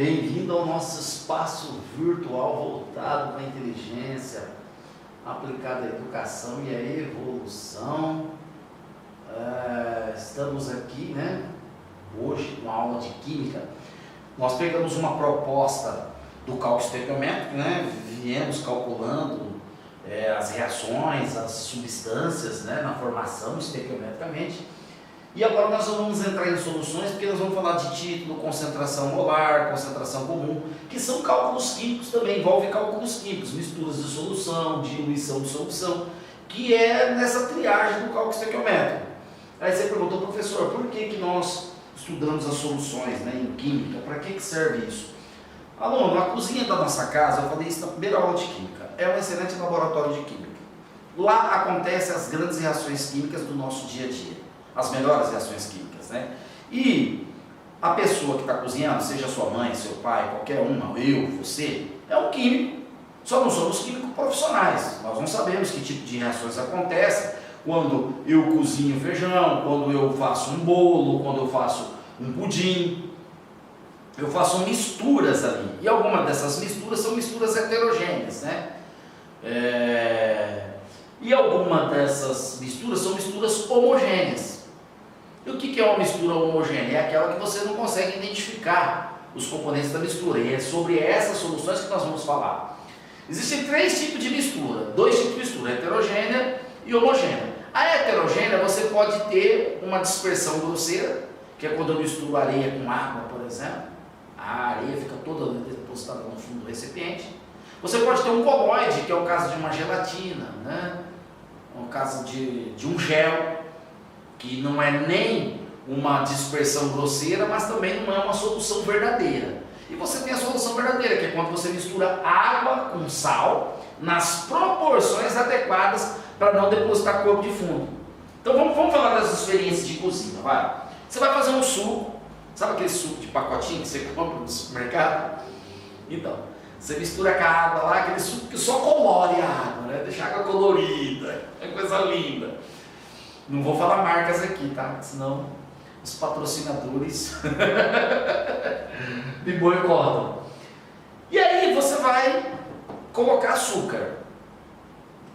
Bem-vindo ao nosso espaço virtual voltado para a inteligência aplicada à educação e à evolução. Estamos aqui, hoje com a aula de Química. Nós pegamos uma proposta do cálculo estequiométrico, viemos calculando as reações, as substâncias, na formação estequiometricamente. E agora nós vamos entrar em soluções, porque nós vamos falar de título, concentração molar, concentração comum, que são cálculos químicos também, envolve cálculos químicos, misturas de solução, diluição de solução, que é nessa triagem do cálculo estequiométrico. Aí você perguntou, professor, por que nós estudamos as soluções em química? Para que serve isso? Aluno, a cozinha da nossa casa, eu falei isso na primeira aula de Química, é um excelente laboratório de Química. Lá acontecem as grandes reações químicas do nosso dia a dia. As melhores reações químicas, E a pessoa que está cozinhando, seja sua mãe, seu pai, qualquer uma, eu, você, é um químico. Só não somos químicos profissionais. Nós não sabemos que tipo de reações acontecem quando eu cozinho feijão, quando eu faço um bolo, quando eu faço um pudim. Eu faço misturas ali. E algumas dessas misturas são misturas heterogêneas, E algumas dessas misturas são misturas homogêneas. E o que é uma mistura homogênea? É aquela que você não consegue identificar os componentes da mistura. E é sobre essas soluções que nós vamos falar. Existem três tipos de mistura, dois tipos de mistura, heterogênea e homogênea. A heterogênea você pode ter uma dispersão grosseira, que é quando eu misturo areia com água, por exemplo. A areia fica toda depositada no fundo do recipiente. Você pode ter um colóide, que é o caso de uma gelatina, no caso de um gel, que não é nem uma dispersão grosseira, mas também não é uma solução verdadeira. E você tem a solução verdadeira, que é quando você mistura água com sal nas proporções adequadas para não depositar corpo de fundo. Então vamos falar das experiências de cozinha, vai. Você vai fazer um suco, sabe aquele suco de pacotinho que você compra no supermercado? Então, você mistura com a água lá, aquele suco que só colore a água, deixa a água colorida, é coisa linda. Não vou falar marcas aqui, tá? Senão os patrocinadores me boicotam. E aí você vai colocar açúcar.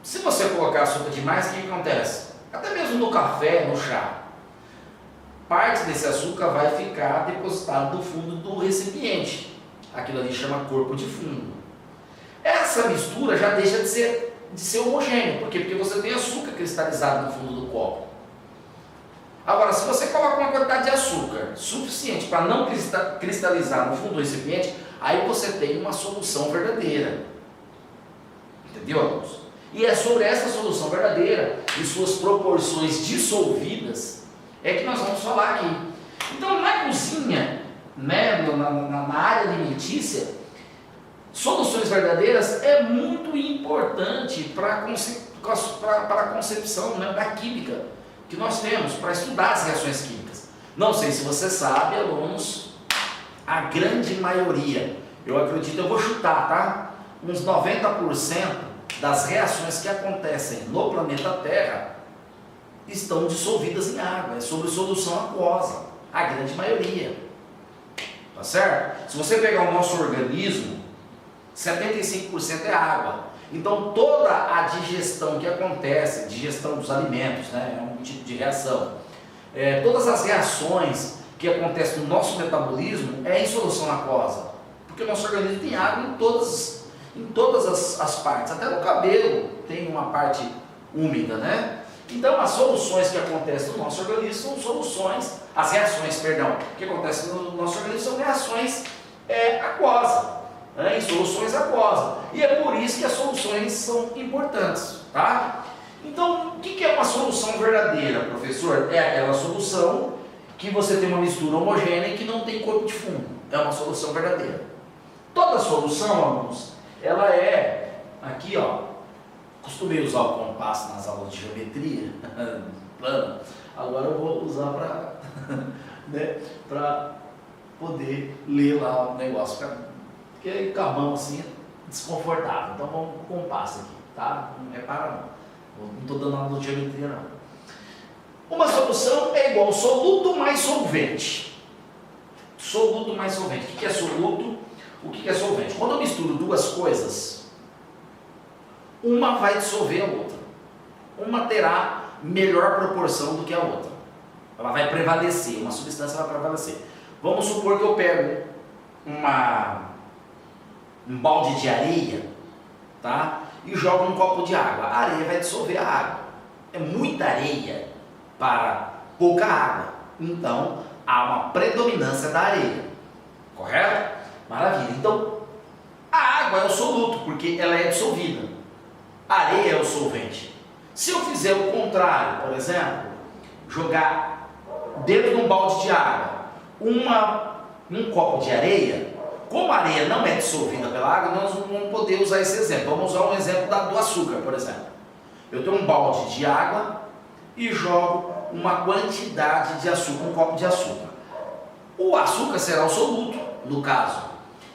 Se você colocar açúcar demais, o que acontece? Até mesmo no café, no chá, parte desse açúcar vai ficar depositado no fundo do recipiente. Aquilo ali chama corpo de fundo. Essa mistura já deixa de ser homogênea. Por quê? Porque você tem açúcar cristalizado no fundo do copo. Agora, se você coloca uma quantidade de açúcar suficiente para não cristalizar no fundo do recipiente, aí você tem uma solução verdadeira. Entendeu, alunos? E é sobre essa solução verdadeira e suas proporções dissolvidas é que nós vamos falar aqui. Então, na cozinha, na área alimentícia, soluções verdadeiras é muito importante para a concepção da química que nós temos, para estudar as reações químicas. Não sei se você sabe, alunos, a grande maioria, eu acredito, eu vou chutar, tá? Uns 90% das reações que acontecem no planeta Terra estão dissolvidas em água, é sobre solução aquosa, a grande maioria. Tá certo? Se você pegar o nosso organismo, 75% é água. Então toda a digestão que acontece, digestão dos alimentos, é um tipo de reação. Todas as reações que acontecem no nosso metabolismo é em solução aquosa. Porque o nosso organismo tem água em todas as partes. Até no cabelo tem uma parte úmida, Então as soluções que acontecem no nosso organismo são as reações que acontecem no nosso organismo são reações aquosas, em soluções aquosas. E é por isso que as soluções são importantes, tá? Então, o que é uma solução verdadeira, professor? É aquela solução que você tem uma mistura homogênea e que não tem corpo de fundo. É uma solução verdadeira. Toda solução, alunos, ela aqui, costumei usar o compasso nas aulas de geometria plana, agora eu vou usar para poder ler lá o negócio, porque com a mão assim é desconfortável. Então vamos com o compasso aqui, tá? Não repara não, não estou dando aula de geometria não. Uma solução é igual soluto mais solvente. Soluto mais solvente. O que é soluto? O que é solvente? Quando eu misturo duas coisas, uma vai dissolver a outra. Uma terá melhor proporção do que a outra. Ela vai prevalecer, uma substância vai prevalecer. Vamos supor que eu pego um balde de areia, tá? E jogo num copo de água. A areia vai dissolver a água. É muita areia para pouca água. Então, há uma predominância da areia. Correto? Maravilha. Então, a água é o soluto, porque ela é dissolvida. A areia é o solvente. Se eu fizer o contrário, por exemplo, jogar dentro de um balde de água um copo de areia, como a areia não é dissolvida pela água, nós não vamos poder usar esse exemplo. Vamos usar um exemplo do açúcar, por exemplo. Eu tenho um balde de água e jogo uma quantidade de açúcar, um copo de açúcar. O açúcar será o soluto, no caso,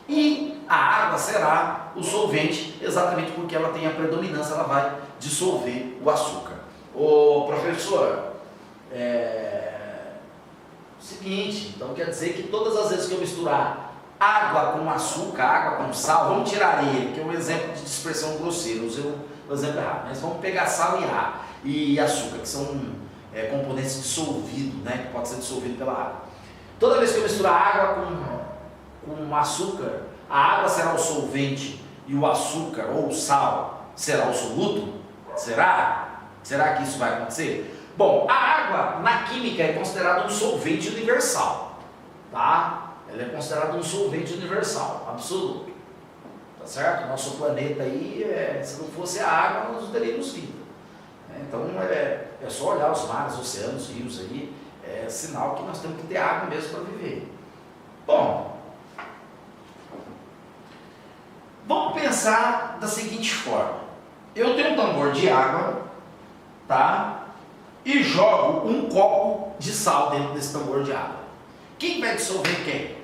e a água será o solvente, exatamente porque ela tem a predominância, ela vai dissolver o açúcar. Ô professor, seguinte, então quer dizer que todas as vezes que eu misturar água com açúcar, água com sal, vamos tirar areia, que é um exemplo de dispersão grosseira, usei o exemplo errado, mas vamos pegar sal e açúcar, que são componentes dissolvidos, né, que pode ser dissolvido pela água. Toda vez que eu misturar água com açúcar, a água será o solvente e o açúcar ou o sal será o soluto? Será? Será que isso vai acontecer? Bom, a água na química é considerada um solvente universal, tá? Ela é considerada um solvente universal, absoluto, tá certo? Nosso planeta aí, se não fosse a água, nós não teríamos vida. Então é só olhar os mares, oceanos, rios aí, é sinal que nós temos que ter água mesmo para viver. Bom, vamos pensar da seguinte forma: eu tenho um tambor de água, tá? E jogo um copo de sal dentro desse tambor de água. Quem vai dissolver quem?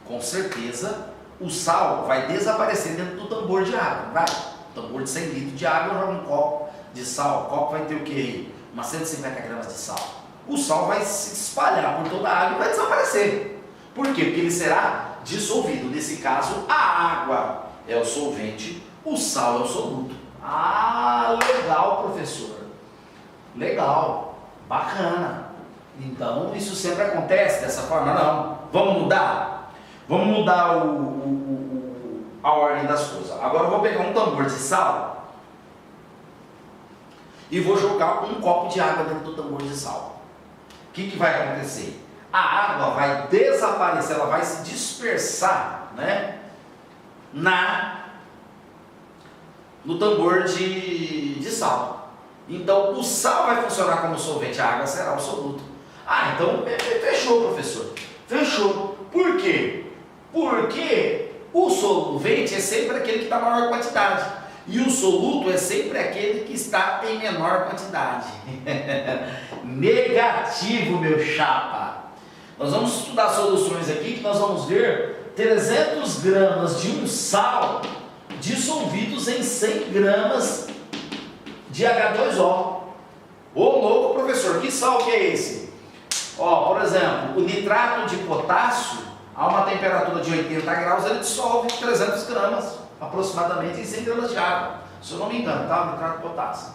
Com certeza o sal vai desaparecer dentro do tambor de água, vai? Um tambor de 100 litros de água, eu jogo um copo de sal. O copo vai ter o que? Umas 150 gramas de sal. O sal vai se espalhar por toda a água e vai desaparecer. Por quê? Porque ele será dissolvido. Nesse caso, a água é o solvente, o sal é o soluto. Ah, legal, professor. Legal, bacana. Então, isso sempre acontece dessa forma? Não. Vamos mudar? Vamos mudar a ordem das coisas. Agora eu vou pegar um tambor de sal e vou jogar um copo de água dentro do tambor de sal. O que vai acontecer? A água vai desaparecer, ela vai se dispersar, né, no tambor de sal. Então o sal vai funcionar como solvente, a água será o soluto. Ah, então fechou, professor. Fechou. Por quê? Porque o solvente é sempre aquele que está em maior quantidade. E o soluto é sempre aquele que está em menor quantidade. Negativo, meu chapa. Nós vamos estudar soluções aqui que nós vamos ver 300 gramas de um sal dissolvidos em 100 gramas de H2O. Ô louco, professor, que sal que é esse? Ó, por exemplo, o nitrato de potássio, a uma temperatura de 80 graus, ele dissolve 300 gramas, aproximadamente em 100 gramas de água. Se eu não me engano, tá? O nitrato de potássio.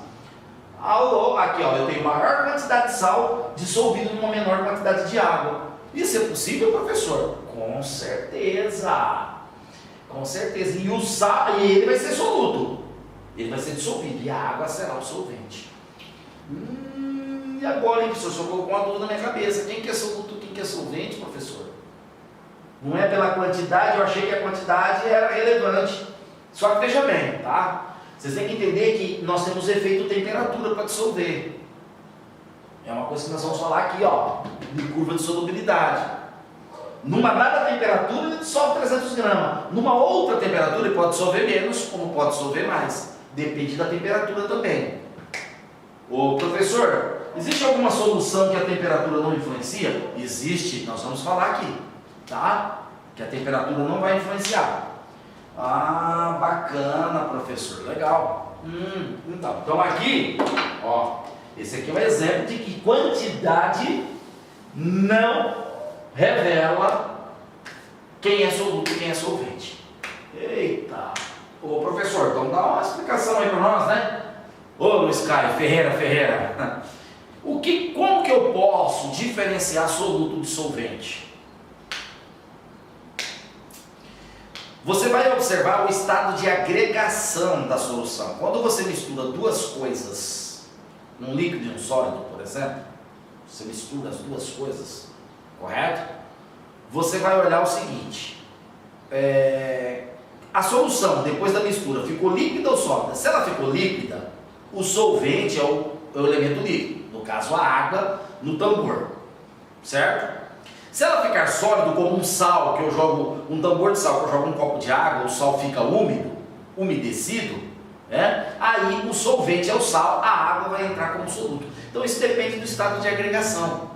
Aqui, ó, eu tenho maior quantidade de sal dissolvido numa menor quantidade de água. Isso é possível, professor? Com certeza. Com certeza. E o sal, e ele vai ser soluto. Ele vai ser dissolvido e a água será o solvente. E agora, hein, professor? Só colocou uma dúvida na minha cabeça. Quem que é soluto, quem que é solvente, professor? Não é pela quantidade, eu achei que a quantidade era relevante. Só que veja bem, tá? Vocês têm que entender que nós temos efeito temperatura para dissolver. É uma coisa que nós vamos falar aqui, ó, de curva de solubilidade. Numa dada temperatura ele dissolve 300 gramas. Numa outra temperatura ele pode dissolver menos, como pode dissolver mais. Depende da temperatura também. Ô professor, existe alguma solução que a temperatura não influencia? Existe, nós vamos falar aqui, tá? Que a temperatura não vai influenciar. Ah, bacana, professor, legal. Então aqui, ó, esse aqui é um exemplo de que quantidade não revela quem é soluto e quem é solvente. Eita! Ô professor, então dá uma explicação aí para nós, né? Ô Luiz Caio, Ferreira. Como que eu posso diferenciar soluto de solvente? Você vai observar o estado de agregação da solução. Quando você mistura duas coisas, um líquido e um sólido, por exemplo, você mistura as duas coisas, correto? Você vai olhar o seguinte, a solução depois da mistura ficou líquida ou sólida? Se ela ficou líquida, o solvente é o elemento líquido, no caso a água no tambor, certo? Se ela ficar sólido como um sal, que eu jogo um tambor de sal, que eu jogo um copo de água, o sal fica úmido, umedecido, né? Aí o solvente é o sal, a água vai entrar como soluto. Então isso depende do estado de agregação,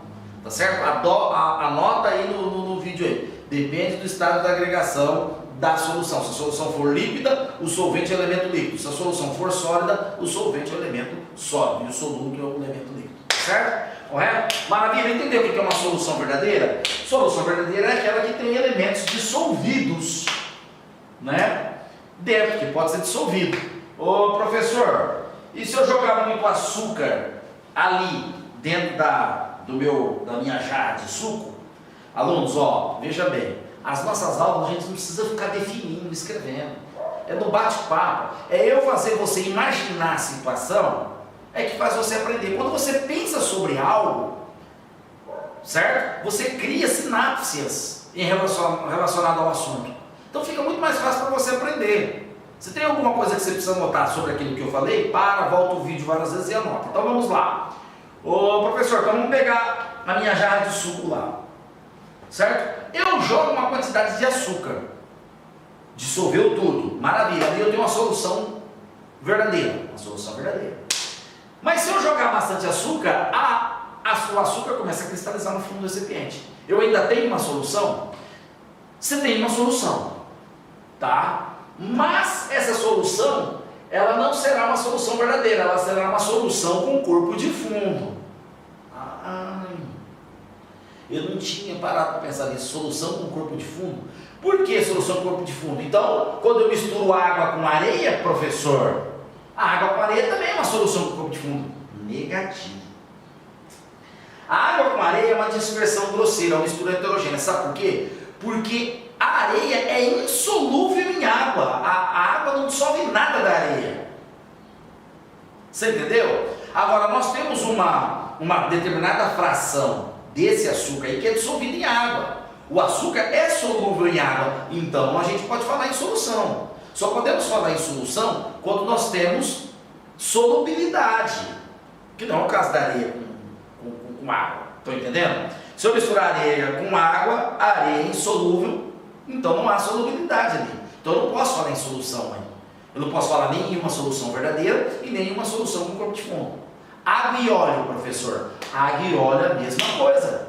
tá certo? Anota aí no vídeo aí, depende do estado da agregação da solução. Se a solução for líquida, o solvente é o elemento líquido. Se a solução for sólida, o solvente é o elemento sólido e o soluto é o elemento líquido, certo? Correto? Maravilha, entendeu o que é uma solução verdadeira? Solução verdadeira é aquela que tem elementos dissolvidos, né? Dentro, que pode ser dissolvido. Ô professor, e se eu jogar muito açúcar ali dentro da minha jarra de suco? Alunos, ó, veja bem, as nossas aulas a gente não precisa ficar definindo, escrevendo. É no bate-papo, é eu fazer você imaginar a situação, é que faz você aprender. Quando você pensa sobre algo, certo? Você cria sinapses relacionado ao assunto. Então fica muito mais fácil para você aprender. Se tem alguma coisa que você precisa anotar sobre aquilo que eu falei, volta o vídeo várias vezes e anota. Então vamos lá. Ô professor, então vamos pegar a minha jarra de suco lá, certo? Eu jogo uma quantidade de açúcar, dissolveu tudo, maravilha, ali eu tenho uma solução verdadeira, Mas se eu jogar bastante açúcar, o açúcar começa a cristalizar no fundo do recipiente. Eu ainda tenho uma solução? Você tem uma solução, tá? Mas essa solução, ela não será uma solução verdadeira, ela será uma solução com corpo de fundo. Eu não tinha parado para pensar nisso, solução com corpo de fundo. Por que solução com corpo de fundo? Então, quando eu misturo água com areia, professor, a água com areia também é uma solução com corpo de fundo. Negativo. A água com areia é uma dispersão grosseira, uma mistura heterogênea. Sabe por quê? Porque a areia é insolúvel em água. A água não dissolve nada da areia. Você entendeu? Agora, nós temos uma determinada fração desse açúcar aí que é dissolvido em água. O açúcar é solúvel em água, então a gente pode falar em solução. Só podemos falar em solução quando nós temos solubilidade, que não é o caso da areia com água. Estão entendendo? Se eu misturar areia com água, a areia é insolúvel, então não há solubilidade ali. Então eu não posso falar em solução aí. Eu não posso falar nem em uma solução verdadeira e nem em uma solução com corpo de fundo. Água e óleo, professor. Água e óleo é a mesma coisa.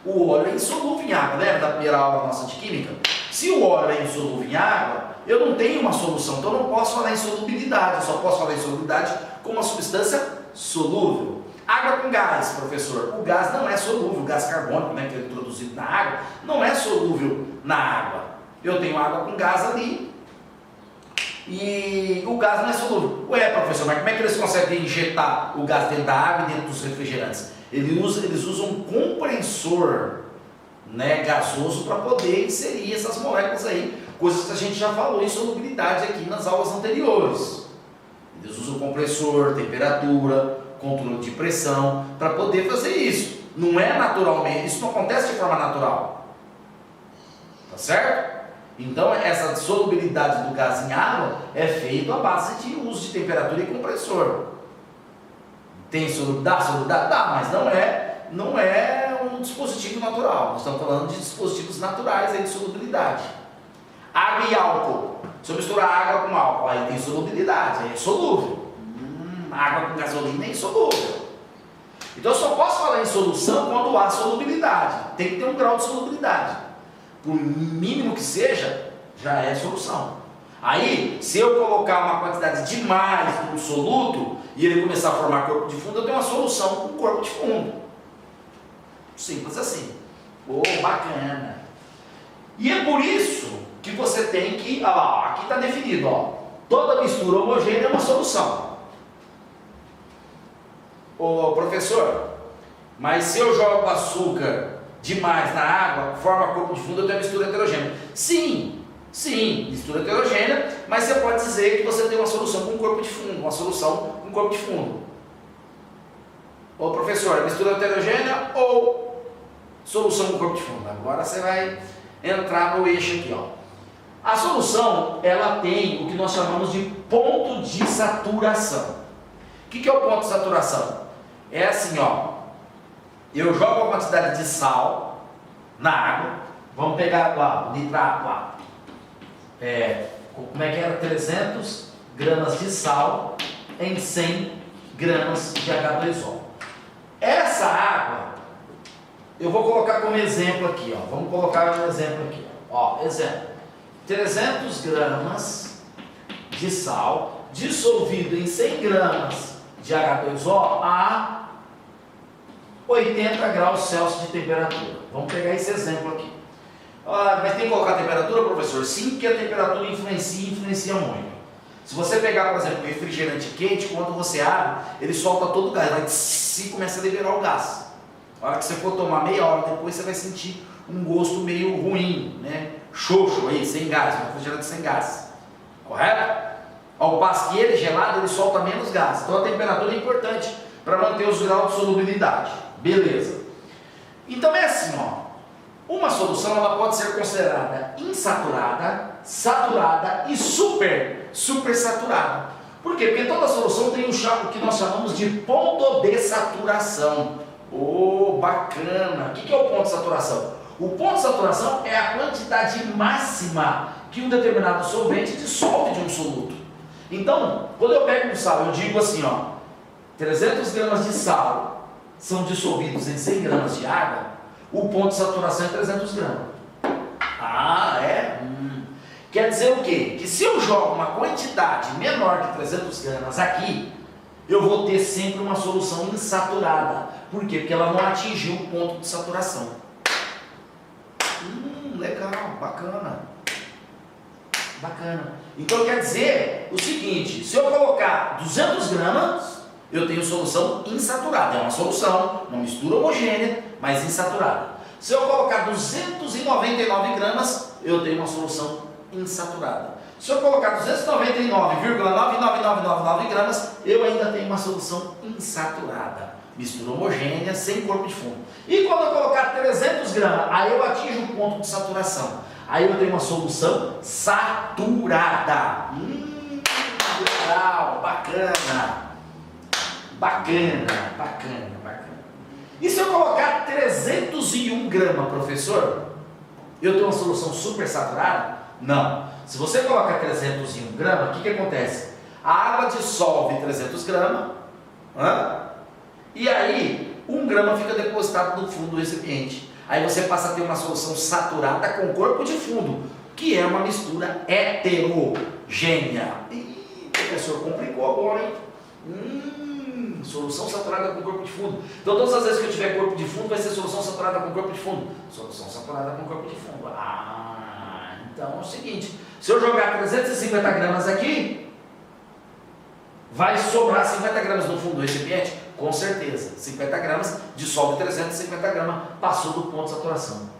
O óleo é insolúvel em água, lembra da primeira aula nossa de química? Se o óleo é insolúvel em água, eu não tenho uma solução, então eu não posso falar em solubilidade, eu só posso falar em solubilidade com uma substância solúvel. Água com gás, professor. O gás não é solúvel, o gás carbônico, né, que é introduzido na água, não é solúvel na água. Eu tenho água com gás ali e o gás não é solúvel. Ué, professor, mas como é que eles conseguem injetar o gás dentro da água e dentro dos refrigerantes? Eles usam um compressor, né, gasoso para poder inserir essas moléculas aí, coisas que a gente já falou em solubilidade aqui nas aulas anteriores. Eles usam compressor, temperatura, controle de pressão para poder fazer isso. Não é naturalmente, isso não acontece de forma natural. Tá certo? Então essa solubilidade do gás em água é feita à base de uso de temperatura e compressor. Tem solubilidade? Dá, mas não é um dispositivo natural. Nós estamos falando de dispositivos naturais aí de solubilidade. Água e álcool. Se eu misturar água com álcool, aí tem solubilidade, aí é solúvel. Água com gasolina é insolúvel. Então eu só posso falar em solução quando há solubilidade. Tem que ter um grau de solubilidade. Por mínimo que seja, já é solução. Aí, se eu colocar uma quantidade demais no soluto e ele começar a formar corpo de fundo, eu tenho uma solução com corpo de fundo. Simples assim. Bacana. E é por isso que você tem que, aqui está definido, toda mistura homogênea é uma solução. Ô professor, mas se eu jogo açúcar demais na água, forma corpo de fundo, eu tenho mistura heterogênea. Sim, mistura heterogênea, mas você pode dizer que você tem uma solução com corpo de fundo, uma solução com corpo de fundo. Ô professor, mistura heterogênea ou solução com corpo de fundo? Agora você vai entrar no eixo aqui, A solução, ela tem o que nós chamamos de ponto de saturação. O que é o ponto de saturação? É assim, eu jogo a quantidade de sal na água, vamos pegar lá, o nitrato lá, como é que era? 300 gramas de sal em 100 gramas de H2O. Essa água, eu vou colocar como exemplo aqui, vamos colocar um exemplo aqui, exemplo, 300 gramas de sal dissolvido em 100 gramas de H2O a 80 graus Celsius de temperatura. Vamos pegar esse exemplo aqui. Mas tem que colocar a temperatura, professor? Sim, porque a temperatura influencia muito. Se você pegar, por exemplo, um refrigerante quente, quando você abre, ele solta todo o gás, vai e começa a liberar o gás. A hora que você for tomar meia hora depois, você vai sentir um gosto meio ruim, né? Xoxo aí, sem gás, um refrigerante sem gás. Correto? Ao passo que ele gelado, ele solta menos gás. Então a temperatura é importante para manter os graus de solubilidade. Beleza. Então é assim, uma solução ela pode ser considerada insaturada, saturada e super saturada. Por quê? Porque toda solução tem o que nós chamamos de ponto de saturação. Bacana! O que é o ponto de saturação? O ponto de saturação é a quantidade máxima que um determinado solvente dissolve de um soluto. Então, quando eu pego um sal, eu digo assim, 300 gramas de sal são dissolvidos em 100 gramas de água, o ponto de saturação é 300 gramas. Quer dizer o quê? Que se eu jogo uma quantidade menor que 300 gramas aqui, eu vou ter sempre uma solução insaturada. Por quê? Porque ela não atingiu o ponto de saturação. Legal, bacana. Então quer dizer o seguinte, se eu colocar 200 gramas, eu tenho solução insaturada. É uma solução, uma mistura homogênea, mas insaturada. Se eu colocar 299 gramas, eu tenho uma solução insaturada. Se eu colocar 299,99999 gramas, eu ainda tenho uma solução insaturada. Mistura homogênea, sem corpo de fundo. E quando eu colocar 300 gramas, aí eu atinjo o ponto de saturação. Aí eu tenho uma solução saturada. Legal, bacana. E se eu colocar 301 gramas, professor, eu tenho uma solução super saturada? Não. Se você colocar 301 gramas, o que acontece? A água dissolve 300 gramas, e aí 1 grama fica depositado no fundo do recipiente. Aí você passa a ter uma solução saturada com corpo de fundo, que é uma mistura heterogênea. Professor, complicou agora, hein? Solução saturada com corpo de fundo. Então todas as vezes que eu tiver corpo de fundo, vai ser solução saturada com corpo de fundo. Solução saturada com corpo de fundo. Então é o seguinte, se eu jogar 350 gramas aqui, vai sobrar 50 gramas no fundo do recipiente? Com certeza. 50 gramas dissolve 350 gramas, passou do ponto de saturação.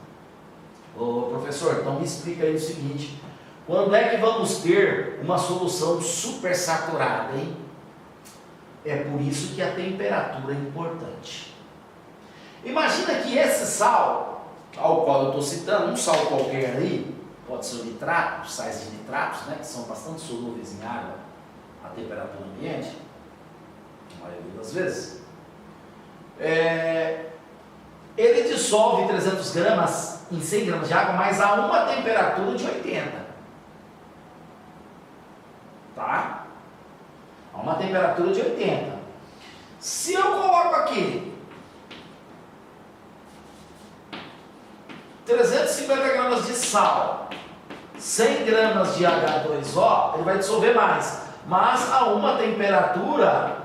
Professor, então me explica aí o seguinte, quando é que vamos ter uma solução super saturada, hein? É por isso que a temperatura é importante. Imagina que esse sal, ao qual eu estou citando, um sal qualquer aí, pode ser o nitrato, sais de nitratos, que são bastante solúveis em água a temperatura ambiente, a maioria das vezes, ele dissolve 300 gramas em 100 gramas de água, mas a uma temperatura de 80. Tá? A uma temperatura de 80. Se eu coloco aqui 350 gramas de sal, 100 gramas de H2O, ele vai dissolver mais, mas a uma temperatura,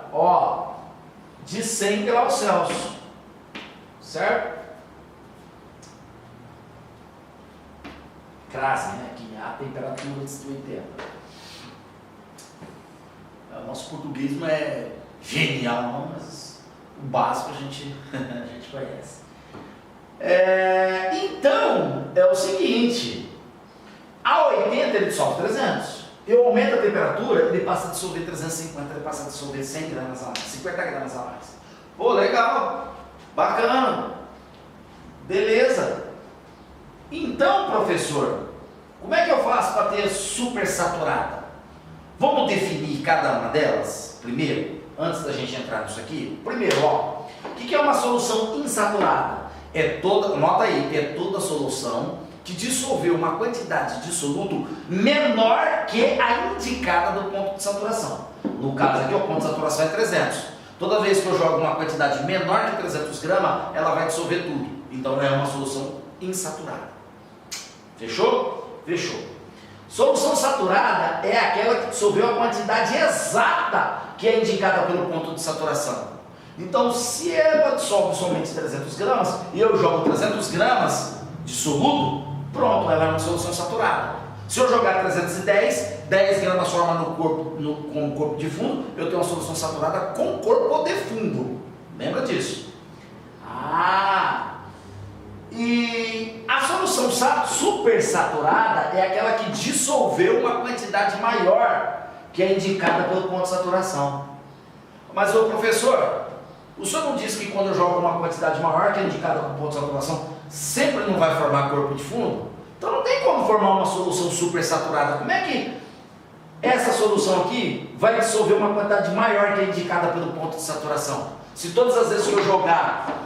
de 100 graus Celsius, certo? crase, né? Que a temperatura de 80. O nosso português não é genial, não, mas o básico a gente conhece. Então, é o seguinte, a 80 ele dissolve 300, eu aumento a temperatura, ele passa a dissolver 350, ele passa a dissolver 100 gramas a mais, 50 gramas a mais. Pô, legal, bacana, beleza. Então, professor, como é que eu faço para ter supersaturada? Vamos definir cada uma delas primeiro, antes da gente entrar nisso aqui. Primeiro, ó, o que é uma solução insaturada? Nota aí, é toda solução que dissolveu uma quantidade de soluto menor que a indicada do ponto de saturação. No caso aqui, o ponto de saturação é 300. Toda vez que eu jogo uma quantidade menor que 300 gramas, ela vai dissolver tudo. Então é uma solução insaturada. Fechou? Fechou. Solução saturada é aquela que dissolveu a quantidade exata que é indicada pelo ponto de saturação. Então, se ela dissolve somente 300 gramas e eu jogo 300 gramas de soluto, pronto, ela é uma solução saturada. Se eu jogar 310, 10 gramas forma no corpo, com o corpo de fundo, eu tenho uma solução saturada com corpo de fundo. Lembra disso? E a solução supersaturada é aquela que dissolveu uma quantidade maior que é indicada pelo ponto de saturação. Mas, ô professor, o senhor não disse que quando eu jogo uma quantidade maior que é indicada pelo ponto de saturação, sempre não vai formar corpo de fundo? Então não tem como formar uma solução supersaturada. Como é que essa solução aqui vai dissolver uma quantidade maior que é indicada pelo ponto de saturação? Se todas as vezes que eu jogar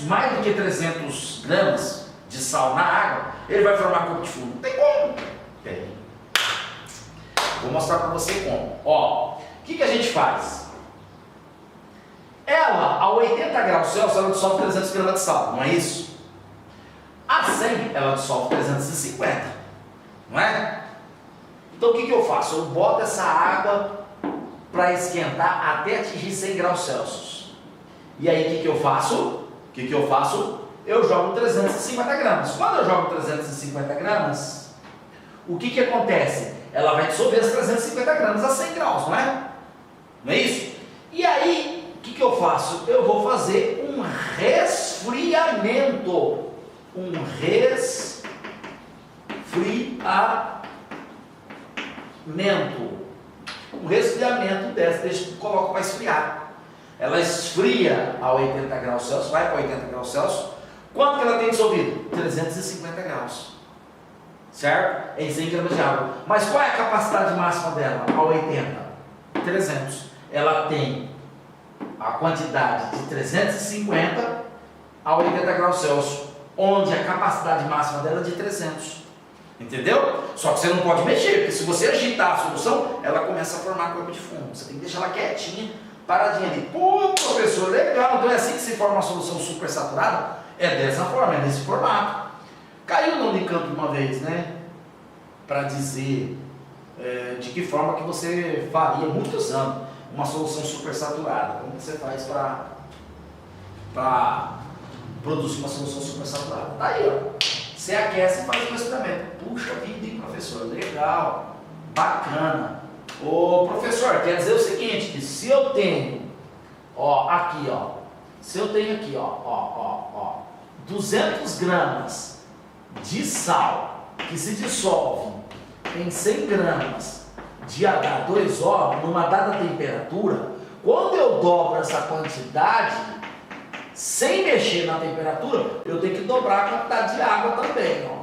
mais do que 300 gramas de sal na água, ele vai formar corpo de fundo. Não tem como. Tem. Vou mostrar para você como. Ó, o que a gente faz? Ela, a 80 graus Celsius, ela dissolve 300 gramas de sal, não é isso? A 100, ela dissolve 350, não é? Então o que eu faço? Eu boto essa água para esquentar até atingir 100 graus Celsius. E aí o que eu faço? Eu jogo 350 gramas. Quando eu jogo 350 gramas, o que acontece? Ela vai dissolver as 350 gramas a 100 graus, não é? Não é isso? E aí, o que eu faço? Eu vou fazer um resfriamento. Um resfriamento dessa, deixa eu coloco para esfriar. Ela esfria a 80 graus Celsius, vai para 80 graus Celsius. Quanto que ela tem dissolvido? 350 graus. Certo? Em 100 gramas de água. Mas qual é a capacidade máxima dela? A 80. 300. Ela tem a quantidade de 350 a 80 graus Celsius, onde a capacidade máxima dela é de 300. Entendeu? Só que você não pode mexer, porque se você agitar a solução, ela começa a formar corpo de fundo. Você tem que deixar ela quietinha, paradinha ali. Pô, professor, legal, então é assim que se forma uma solução supersaturada? É dessa forma, é nesse formato. Caiu no Unicamp uma vez, né? Para dizer de que forma que você faria, muitos anos, uma solução supersaturada. Como você faz para produzir uma solução supersaturada? Tá aí, ó. Você aquece e faz o resfriamento. Puxa vida, hein, professor? Legal, bacana. Ô, professor, quer dizer o seguinte, que se eu tenho, ó, aqui, ó, se eu tenho aqui, ó, 200 gramas de sal que se dissolve em 100 gramas de H2O numa dada temperatura, quando eu dobro essa quantidade, sem mexer na temperatura, eu tenho que dobrar a quantidade de água também, ó.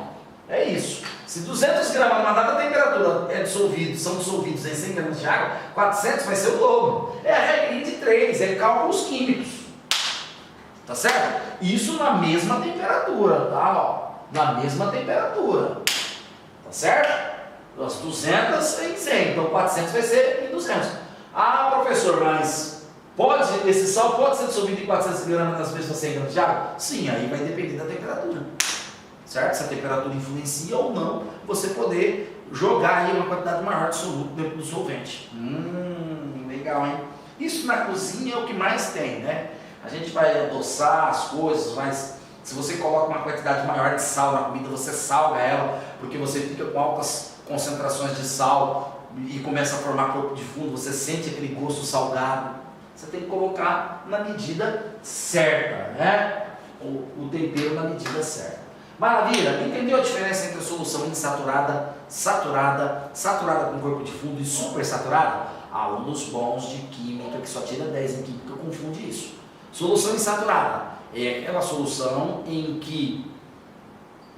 É isso. Se 200 gramas numa dada temperatura são dissolvidos em 100 gramas de água, 400 vai ser o dobro. É a regrinha de 3, é cálculos químicos. Tá certo? Isso na mesma temperatura, tá? Ó, na mesma temperatura. Tá certo? As 200 em 100, então 400 vai ser em 200. Ah, professor, mas esse sal pode ser dissolvido em 400 gramas nas mesmas 100 gramas de água? Sim, aí vai depender da temperatura. Certo? Se a temperatura influencia ou não, você poder jogar aí uma quantidade maior de soluto dentro do solvente. Legal, hein? Isso na cozinha é o que mais tem, né? A gente vai adoçar as coisas, Se você coloca uma quantidade maior de sal na comida, você salga ela, porque você fica com altas concentrações de sal e começa a formar corpo de fundo, você sente aquele gosto salgado. Você tem que colocar na medida certa, né? O tempero na medida certa. Maravilha? Entendeu a diferença entre a solução insaturada, saturada com corpo de fundo e super saturada? Alunos bons de química que só tira 10 em química confunde isso. Solução insaturada é aquela solução em que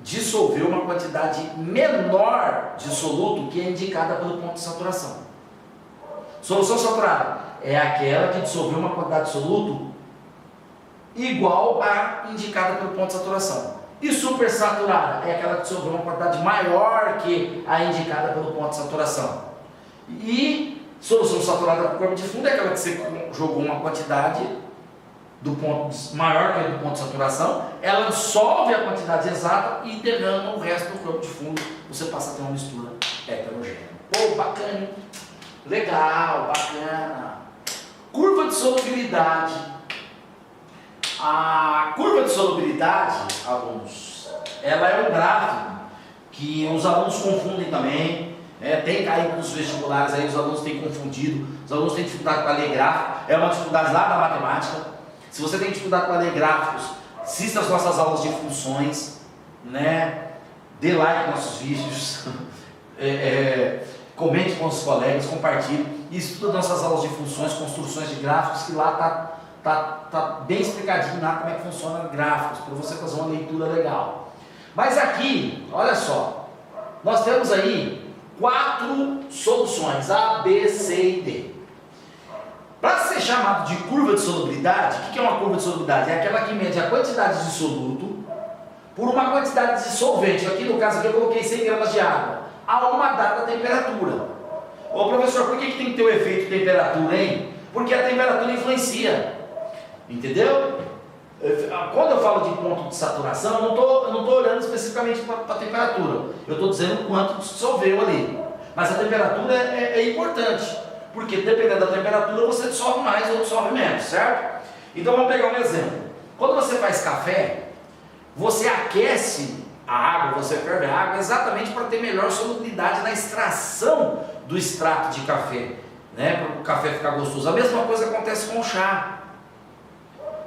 dissolveu uma quantidade menor de soluto que é indicada pelo ponto de saturação. Solução saturada é aquela que dissolveu uma quantidade de soluto igual à indicada pelo ponto de saturação. E supersaturada é aquela que dissolveu uma quantidade maior que a indicada pelo ponto de saturação. E solução saturada com corpo de fundo é aquela que você jogou uma quantidade do ponto maior que a do ponto de saturação, ela dissolve a quantidade exata e derrama o resto do corpo de fundo. Você passa a ter uma mistura heterogênea. Pô, bacana, legal, bacana. Curva de solubilidade. A curva de solubilidade, alunos, ela é um gráfico que os alunos confundem também. Tem caído nos vestibulares, aí os alunos têm confundido, os alunos têm dificuldade para ler gráfico, é uma dificuldade lá da matemática. Se você tem dificuldade para ler gráficos, assista as nossas aulas de funções, né? Dê like nos nossos vídeos, comente com os colegas, compartilhe e estuda nossas aulas de funções, construções de gráficos, que lá tá bem explicadinho lá como é que funciona gráficos, para você fazer uma leitura legal. Mas aqui, olha só, nós temos aí 4 soluções, A, B, C e D. Para ser chamado de curva de solubilidade, o que é uma curva de solubilidade? É aquela que mede a quantidade de soluto por uma quantidade de solvente. Aqui no caso aqui eu coloquei 100 gramas de água a uma dada temperatura. Ô professor, por que tem que ter o efeito temperatura, hein? Porque a temperatura influencia. Entendeu? Quando eu falo de ponto de saturação, eu não estou olhando especificamente para a temperatura. Eu estou dizendo quanto dissolveu ali. Mas a temperatura é importante. Porque dependendo da temperatura você dissolve mais ou dissolve menos, certo? Então vamos pegar um exemplo. Quando você faz café, você aquece a água, você ferve a água exatamente para ter melhor solubilidade na extração do extrato de café, né? Para o café ficar gostoso. A mesma coisa acontece com o chá.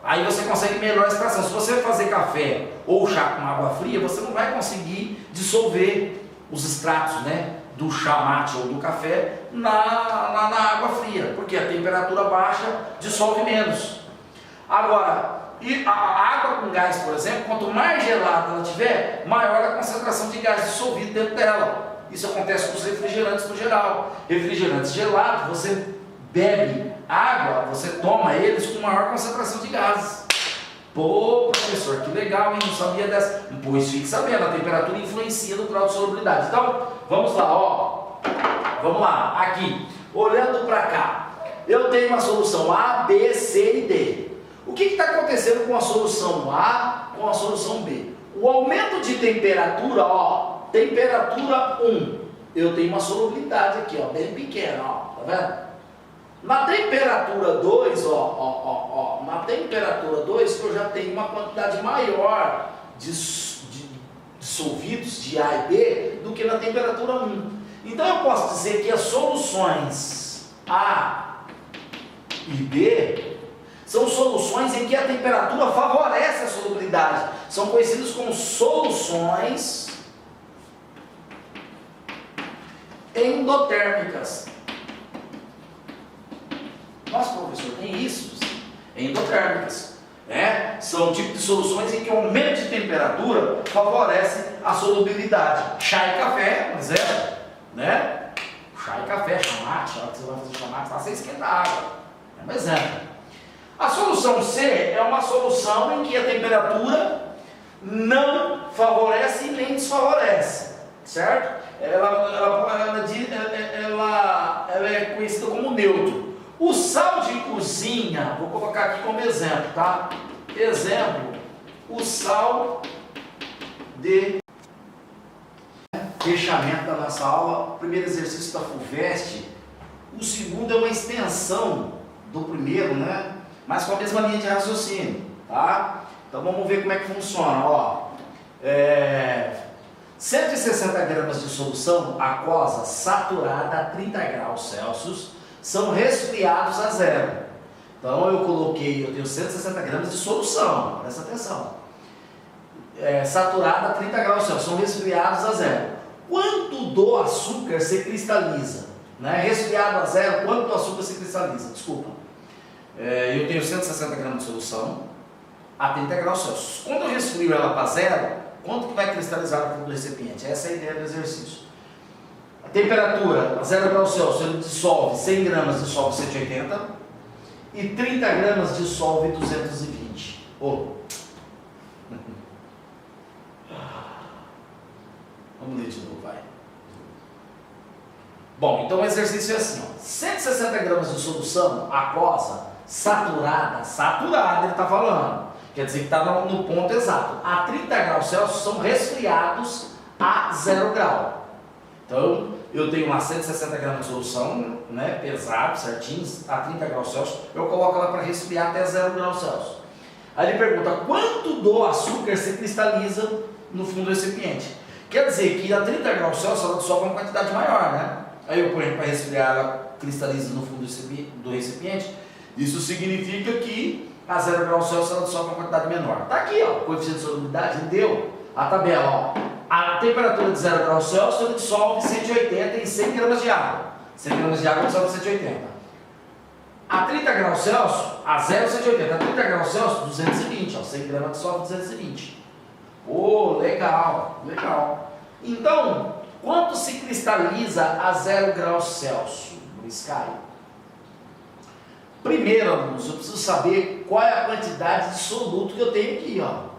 Aí você consegue melhor a extração. Se você fazer café ou chá com água fria, você não vai conseguir dissolver os extratos, né, do chá mate ou do café na água fria, porque a temperatura baixa dissolve menos. Agora, e a água com gás, por exemplo, quanto mais gelada ela tiver, maior a concentração de gás dissolvido dentro dela. Isso acontece com os refrigerantes no geral. Refrigerantes gelados, você bebe água, você toma eles com maior concentração de gases. Pô, professor, que legal, hein? Não sabia dessa. Pois fique sabendo, a temperatura influencia no grau de solubilidade. Então, vamos lá, ó. Vamos lá, aqui. Olhando para cá, eu tenho uma solução A, B, C e D. O que está acontecendo com a solução A, com a solução B? O aumento de temperatura, ó, temperatura 1. Eu tenho uma solubilidade aqui, ó, bem pequena, ó, tá vendo? Na temperatura 2, na temperatura 2 eu já tenho uma quantidade maior de dissolvidos de A e B do que na temperatura 1. Então eu posso dizer que as soluções A e B são soluções em que a temperatura favorece a solubilidade. São conhecidas como soluções endotérmicas. Nossa, professor, tem isso? Endotérmicas. Né? São tipos de soluções em que o aumento de temperatura favorece a solubilidade. Chá e café, por exemplo, né? Chá e café, chamate, a hora que você vai fazer chamate, você esquenta a água. É um exemplo. A solução C é uma solução em que a temperatura não favorece e nem desfavorece, certo? Ela é conhecida como neutro. O sal de cozinha, vou colocar aqui como exemplo, tá? Exemplo, o sal de fechamento da nossa aula, primeiro exercício da FUVEST. O segundo é uma extensão do primeiro, né? Mas com a mesma linha de raciocínio, tá? Então vamos ver como é que funciona. Ó, 160 gramas de solução aquosa saturada a 30 graus Celsius são resfriados a zero. Então eu tenho 160 gramas de solução, presta atenção. Saturada a 30 graus Celsius, são resfriados a zero. Quanto do açúcar se cristaliza? Né? Resfriado a zero, quanto do açúcar se cristaliza? Desculpa. Eu tenho 160 gramas de solução a 30 graus Celsius. Quando eu resfrio ela para zero, quanto que vai cristalizar no fundo do recipiente? Essa é a ideia do exercício. A temperatura a 0 graus Celsius, ele dissolve 100 gramas, dissolve 180 e 30 gramas dissolve 220. Vamos ler de novo, vai. Bom, então o exercício é assim, ó. 160 gramas de solução aquosa, saturada, ele está falando. Quer dizer que está no ponto exato. A 30 graus Celsius são resfriados a 0 grau. Então, eu tenho uma 160 gramas de solução, né, pesado, certinho, a 30 graus Celsius, eu coloco ela para resfriar até 0 graus Celsius. Aí ele pergunta, quanto do açúcar se cristaliza no fundo do recipiente? Quer dizer que a 30 graus Celsius ela dissolve uma quantidade maior, né? Aí eu ponho para resfriar, ela cristaliza no fundo do recipiente. Isso significa que a 0 graus Celsius ela dissolve uma quantidade menor. Está aqui, ó, coeficiente de solubilidade, deu a tabela, ó. A temperatura de 0 graus Celsius ele dissolve 180 em 100 gramas de água. 100 gramas de água dissolve 180. A 30 graus Celsius, a 0, 180. A 30 graus Celsius, 220, ó, 100 gramas dissolve 220. Legal, legal. Então, quanto se cristaliza a 0 graus Celsius? Luiz Caio. Primeiro, alunos, eu preciso saber qual é a quantidade de soluto que eu tenho aqui, ó.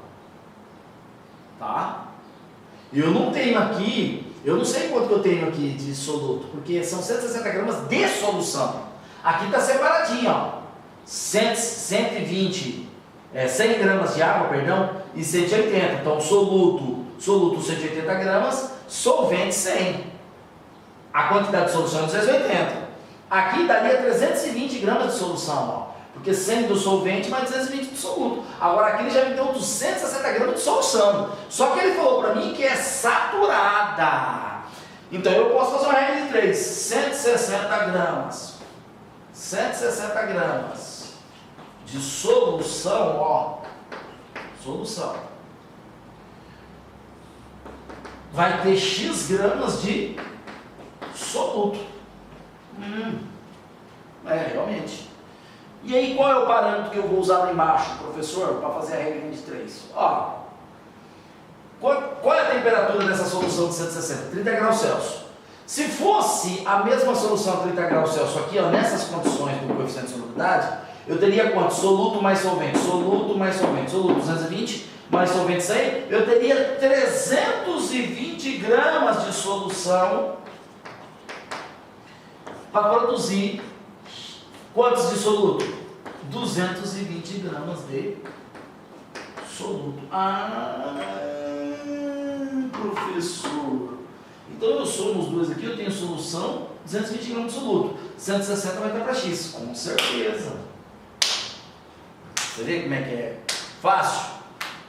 Tá? Eu não tenho aqui, eu não sei quanto que eu tenho aqui de soluto, porque são 160 gramas de solução. Aqui está separadinho, ó. 100 gramas de água, perdão, e 180. Então, soluto 180 gramas, solvente 100. A quantidade de solução é 280. Aqui daria 320 gramas de solução, ó, porque 100 do solvente mais 220 do soluto. Agora aqui ele já me deu 260 gramas de solução. Só que ele falou para mim que é saturada. Então eu posso fazer uma regra de 3. 160 gramas. 160 gramas de solução, ó. Solução. Vai ter X gramas de soluto. Realmente. E aí qual é o parâmetro que eu vou usar lá embaixo, professor, para fazer a regra de 3? Ó, qual é a temperatura dessa solução de 160? 30 graus Celsius. Se fosse a mesma solução a 30 graus Celsius aqui, ó, nessas condições do coeficiente de solubilidade, eu teria quanto? Soluto mais solvente, soluto mais solvente, soluto 220 mais solvente 100, eu teria 320 gramas de solução para produzir quantos de soluto? 220 gramas de soluto. Professor. Então eu somo os dois aqui, eu tenho solução, 220 gramas de soluto. 160 vai estar para X, com certeza. Você vê como é que é? Fácil.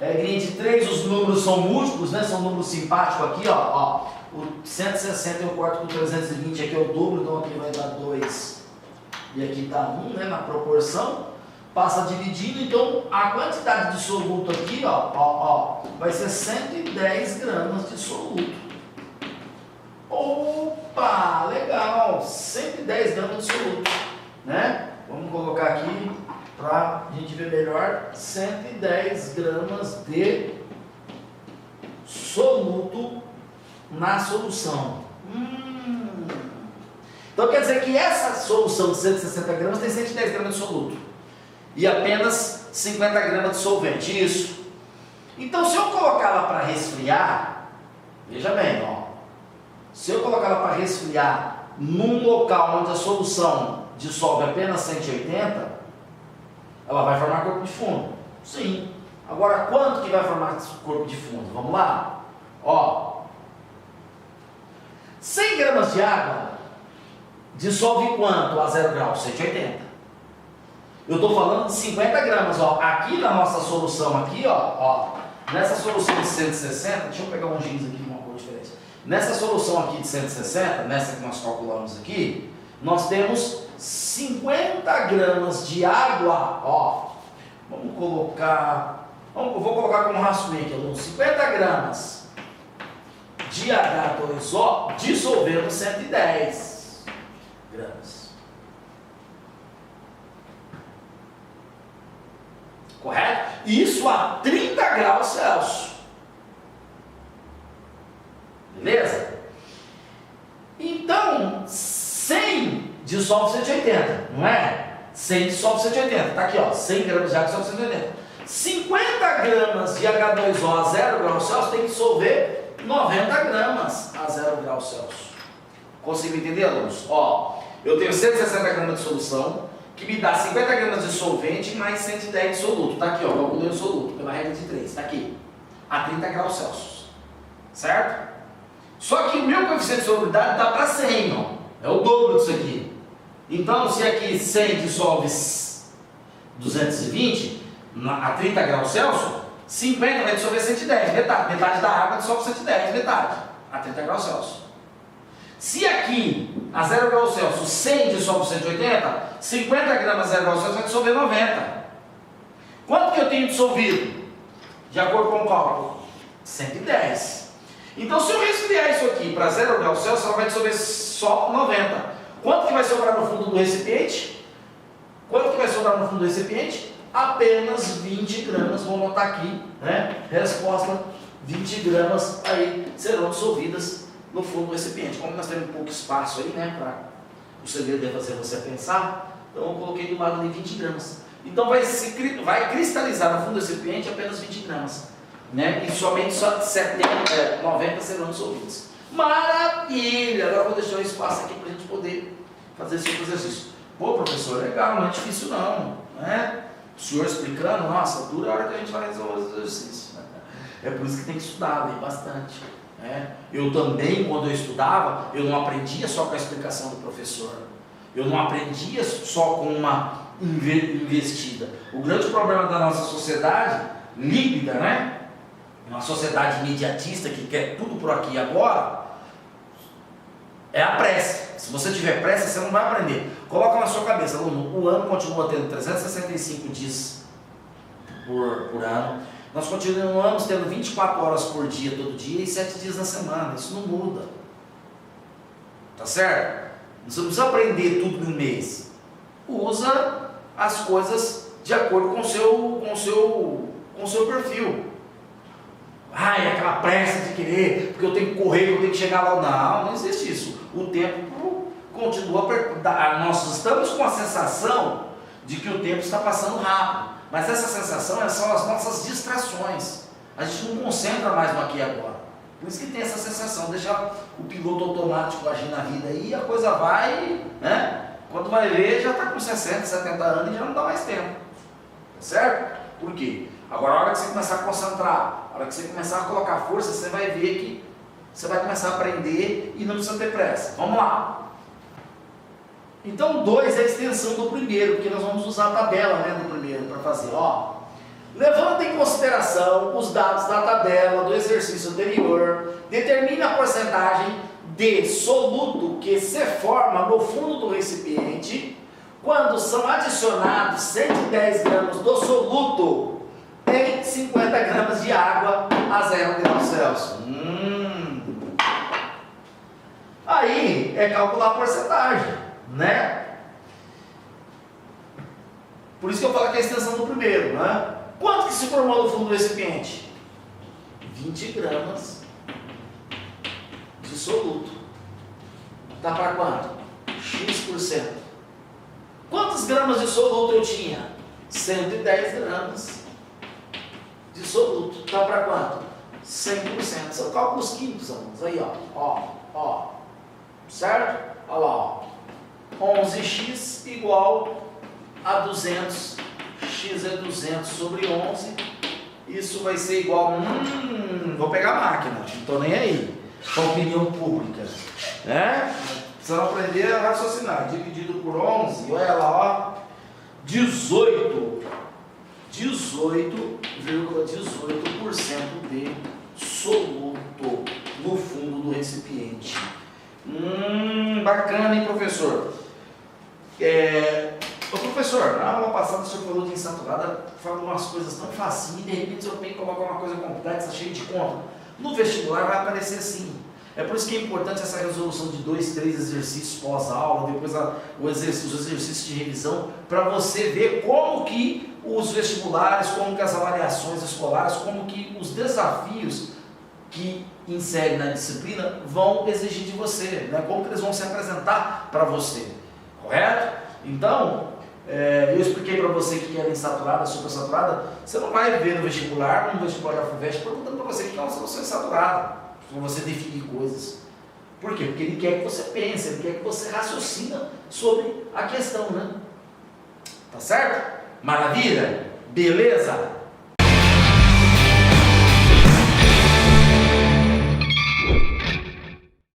Regrinha de 3, os números são múltiplos, né? São números simpáticos aqui, ó. O 160 eu corto com 320, aqui é o dobro, então aqui vai dar 2. E aqui está 1, né? Na proporção. Passa dividindo, então a quantidade de soluto aqui, ó, vai ser 110 gramas de soluto. Opa, legal! 110 gramas de soluto, né? Vamos colocar aqui para a gente ver melhor. 110 gramas de soluto na solução. Então quer dizer que essa solução de 160 gramas tem 110 gramas de soluto e apenas 50 gramas de solvente. Isso. Então se eu colocar ela para resfriar, veja bem, ó. Se eu colocar ela para resfriar num local onde a solução dissolve apenas 180, ela vai formar corpo de fundo. Sim. Agora quanto que vai formar corpo de fundo? Vamos lá? Ó. 100 gramas de água dissolve quanto a 0 graus? 180. Eu estou falando de 50 gramas, ó. Aqui na nossa solução aqui, ó, nessa solução de 160, deixa eu pegar um giz aqui de uma cor diferente. Nessa solução aqui de 160, nessa que nós calculamos aqui, nós temos 50 gramas de água, ó. Vamos colocar, eu vou colocar como rascunho aqui, aluno, 50 gramas de H2O dissolvendo 110 gramas. Correto? Isso a 30 graus Celsius. Beleza? Então, 100 dissolve 180, não é? 100 dissolve 180. Tá aqui, ó. 100 gramas de água dissolve 180. 50 gramas de H2O a 0 graus Celsius tem que dissolver 90 gramas a 0 graus Celsius. Conseguiu entender, alunos? Ó, eu tenho 160 gramas de solução, que me dá 50 gramas de solvente mais 110 de soluto. Tá aqui, ó, calculei o soluto, pela regra de 3, tá aqui. A 30 graus Celsius. Certo? Só que o meu coeficiente de solubilidade dá para 100, ó. É o dobro disso aqui. Então, se aqui 100 dissolve 220, a 30 graus Celsius, 50 vai dissolver 110, metade. Metade da água dissolve 110, metade. A 30 graus Celsius. Se aqui, a 0 graus Celsius, 100 dissolve 180, 50 gramas a 0 graus Celsius vai dissolver 90. Quanto que eu tenho dissolvido? De acordo com o cálculo? 110. Então, se eu resfriar isso aqui para 0 graus Celsius, ela vai dissolver só 90. Quanto que vai sobrar no fundo do recipiente? Quanto que vai sobrar no fundo do recipiente? Apenas 20 gramas, vou anotar aqui, né? Resposta, 20 gramas aí serão dissolvidas no fundo do recipiente. Como nós temos pouco espaço aí, né, para o segredo é fazer você pensar, então eu coloquei do lado ali 20 gramas. Então vai cristalizar no fundo do recipiente apenas 20 gramas, né? E somente só 90 serão dissolvidos. Maravilha! Agora eu vou deixar um espaço aqui para a gente poder fazer esse outro exercício. Pô, professor, legal, não é difícil não, né? O senhor explicando, nossa, dura a hora que a gente vai resolver os exercícios. É por isso que tem que estudar, ler bastante. Eu também, quando eu estudava, eu não aprendia só com a explicação do professor. Eu não aprendia só com uma investida. O grande problema da nossa sociedade líquida, né? Uma sociedade imediatista que quer tudo por aqui e agora, é a pressa. Se você tiver pressa, você não vai aprender. Coloca na sua cabeça, aluno, o ano continua tendo 365 dias por ano. Nós continuamos tendo 24 horas por dia, todo dia, e 7 dias na semana. Isso não muda. Tá certo? Você não precisa aprender tudo em um mês. Usa as coisas de acordo com o seu perfil. Ai, aquela pressa de querer, porque eu tenho que correr, eu tenho que chegar lá. Não existe isso. O tempo continua. Nós estamos com a sensação de que o tempo está passando rápido. Mas essa sensação são as nossas distrações. A gente não concentra mais no aqui e agora. Por isso que tem essa sensação, deixar o piloto automático agir na vida aí, a coisa vai, né? Quando vai ver, já está com 60, 70 anos e já não dá mais tempo. Tá certo? Por quê? Agora, a hora que você começar a concentrar, a hora que você começar a colocar força, você vai ver que você vai começar a aprender e não precisa ter pressa. Vamos lá. Então, 2 é a extensão do primeiro, porque nós vamos usar a tabela, né, do primeiro para fazer. Ó, levando em consideração os dados da tabela do exercício anterior, determine a porcentagem de soluto que se forma no fundo do recipiente quando são adicionados 110 gramas do soluto em 50 gramas de água a 0 graus Celsius. Aí é calcular a porcentagem, né? Por isso que eu falo que é a extensão do primeiro, né? Quanto que se formou no fundo do recipiente? 20 gramas de soluto. Tá para quanto? X%. Quantos gramas de soluto eu tinha? 110 gramas de soluto. Tá para quanto? 100%. São cálculos químicos, alunos. Aí, ó. Certo? Olha lá, ó. 11x igual a 200. X é 200 sobre 11. Isso vai ser igual. Vou pegar a máquina. Não estou nem aí. Com a opinião pública. Né? Precisam aprender a raciocinar. Dividido por 11. Olha lá, ó. 18,18% de soluto no fundo do recipiente. Bacana, hein, professor? Ô professor, na aula passada o senhor falou de insaturada, falou umas coisas tão facinhas e de repente o senhor tem que colocar uma coisa complexa, cheia de conta. No vestibular vai aparecer assim. É por isso que é importante essa resolução de 2, 3 exercícios pós-aula, depois os exercícios de revisão, para você ver como que os vestibulares, como que as avaliações escolares, como que os desafios que inserem na disciplina vão exigir de você, né? Como que eles vão se apresentar para você, correto? Então, eu expliquei para você que era insaturada, supersaturada. Você não vai ver no vestibular da FUVEST perguntando para você o que é uma solução insaturada, para você definir coisas. Por quê? Porque ele quer que você pense, ele quer que você raciocina sobre a questão, né? Tá certo? Maravilha? Beleza?